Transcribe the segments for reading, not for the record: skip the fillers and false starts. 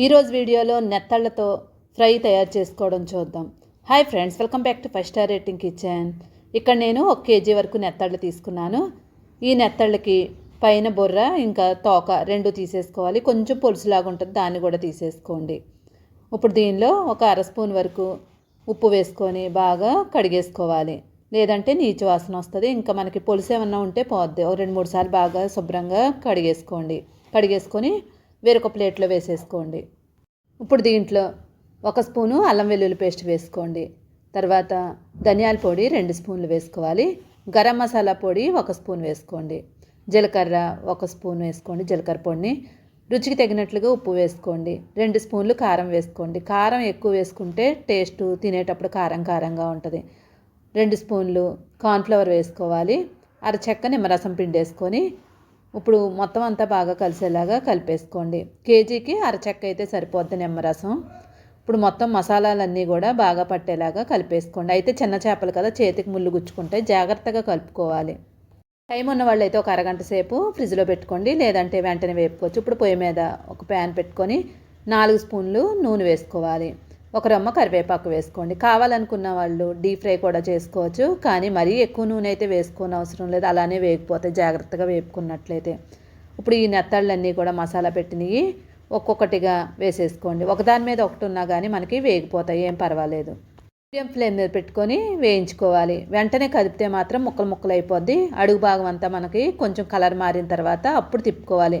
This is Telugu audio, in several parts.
ఈరోజు వీడియోలో నెత్తళ్ళతో ఫ్రై తయారు చేసుకోవడం చూద్దాం. Hi friends, welcome back to 5 star rating kitchen. ఇక్కడ నేను 1 కేజీ వరకు నెత్తళ్ళు తీసుకున్నాను. ఈ నెత్తళ్ళకి పైన బొర్ర ఇంకా తోక రెండు తీసేసుకోవాలి. కొంచెం పొలుసులాగా ఉంటుంది, దాన్ని కూడా తీసేసుకోండి. ఇప్పుడు దీనిలో ఒక అర స్పూన్ వరకు ఉప్పు వేసుకొని బాగా కడిగేసుకోవాలి, లేదంటే నీచు వాసన వస్తుంది. ఇంకా మనకి పొలుసు ఏమన్నా ఉంటే పోద్ది. ఒక 2-3 సార్లు బాగా శుభ్రంగా కడిగేసుకొని వేరొక ప్లేట్లో వేసేసుకోండి. ఇప్పుడు దీంట్లో 1 స్పూను అల్లం వెల్లుల్లి పేస్ట్ వేసుకోండి. తర్వాత ధనియాల పొడి 2 స్పూన్లు వేసుకోవాలి. గరం మసాలా పొడి 1 స్పూన్ వేసుకోండి. జీలకర్ర 1 స్పూన్ వేసుకోండి. జీలకర్ర పొడిని రుచికి తగినట్లుగా ఉప్పు వేసుకోండి. 2 స్పూన్లు కారం వేసుకోండి. కారం ఎక్కువ వేసుకుంటే టేస్ట్ తినేటప్పుడు కారంగా ఉంటుంది. 2 స్పూన్లు కార్న్ఫ్లవర్ వేసుకోవాలి. అరచెక్క నిమ్మరసం పిండేసుకొని ఇప్పుడు మొత్తం అంతా బాగా కలిసేలాగా కలిపేసుకోండి. కేజీకి అరచెక్క అయితే సరిపోద్ది నిమ్మరసం. ఇప్పుడు మొత్తం మసాలాలన్నీ కూడా బాగా పట్టేలాగా కలిపేసుకోండి. అయితే చిన్న చేపలు కదా, చేతికి ముళ్ళు గుచ్చుకుంటే జాగ్రత్తగా కలుపుకోవాలి. టైం ఉన్న వాళ్ళు అయితే ఒక అరగంట సేపు ఫ్రిడ్జ్లో పెట్టుకోండి, లేదంటే వెంటనే వేపుకోవచ్చు. ఇప్పుడు పొయ్యి మీద ఒక ప్యాన్ పెట్టుకొని 4 స్పూన్లు నూనె వేసుకోవాలి. 1 రెమ్మ కరివేపాకు వేసుకోండి. కావాలనుకున్న వాళ్ళు డీప్ ఫ్రై కూడా చేసుకోవచ్చు, కానీ మరీ ఎక్కువ నూనె అయితే వేసుకోని అవసరం లేదు, అలానే వేగిపోతాయి జాగ్రత్తగా వేపుకున్నట్లయితే. ఇప్పుడు ఈ నెత్తళ్ళన్నీ కూడా మసాలా పెట్టినవి ఒక్కొక్కటిగా వేసేసుకోండి. ఒకదాని మీద ఒకటి ఉన్నా కానీ మనకి వేగిపోతాయి, ఏం పర్వాలేదు. మీడియం ఫ్లేమ్ మీద పెట్టుకొని వేయించుకోవాలి. వెంటనే కదిపితే మాత్రం ముక్కలు అయిపోద్ది. అడుగు భాగం అంతా మనకి కొంచెం కలర్ మారిన తర్వాత అప్పుడు తిప్పుకోవాలి.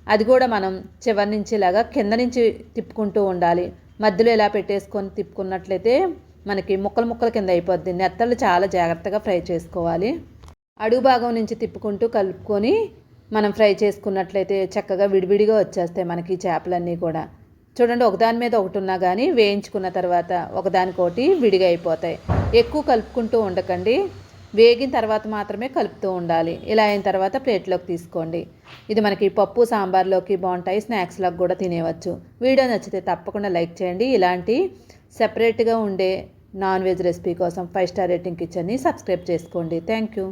అది కూడా మనం చివరి నుంచి ఇలాగా కింద నుంచి తిప్పుకుంటూ ఉండాలి. మధ్యలో ఇలా పెట్టేసుకొని తిప్పుకున్నట్లయితే మనకి ముక్కలు కింద అయిపోద్ది. నెత్తళ్ళు చాలా జాగ్రత్తగా ఫ్రై చేసుకోవాలి. అడుగు భాగం నుంచి తిప్పుకుంటూ కలుపుకొని మనం ఫ్రై చేసుకున్నట్లయితే చక్కగా విడివిడిగా వచ్చేస్తాయి మనకి చేపలన్నీ కూడా. చూడండి, ఒకదాని మీద ఒకటి ఉన్నా కానీ వేయించుకున్న తర్వాత ఒకదానికోటి విడిగా అయిపోతాయి. ఎక్కువ కలుపుకుంటూ ఉండకండి, వేగిన తర్వాత మాత్రమే కలుపుతూ ఉండాలి. ఇలా అయిన తర్వాత ప్లేట్లోకి తీసుకోండి. ఇది మనకి పప్పు సాంబార్లోకి బాగుంటాయి, స్నాక్స్లోకి కూడా తినేవచ్చు. వీడియో నచ్చితే తప్పకుండా లైక్ చేయండి. ఇలాంటి సెపరేట్గా ఉండే నాన్ వెజ్ రెసిపీ కోసం 5 స్టార్ రేటింగ్ కిచెన్ని సబ్స్క్రైబ్ చేసుకోండి. Thank you.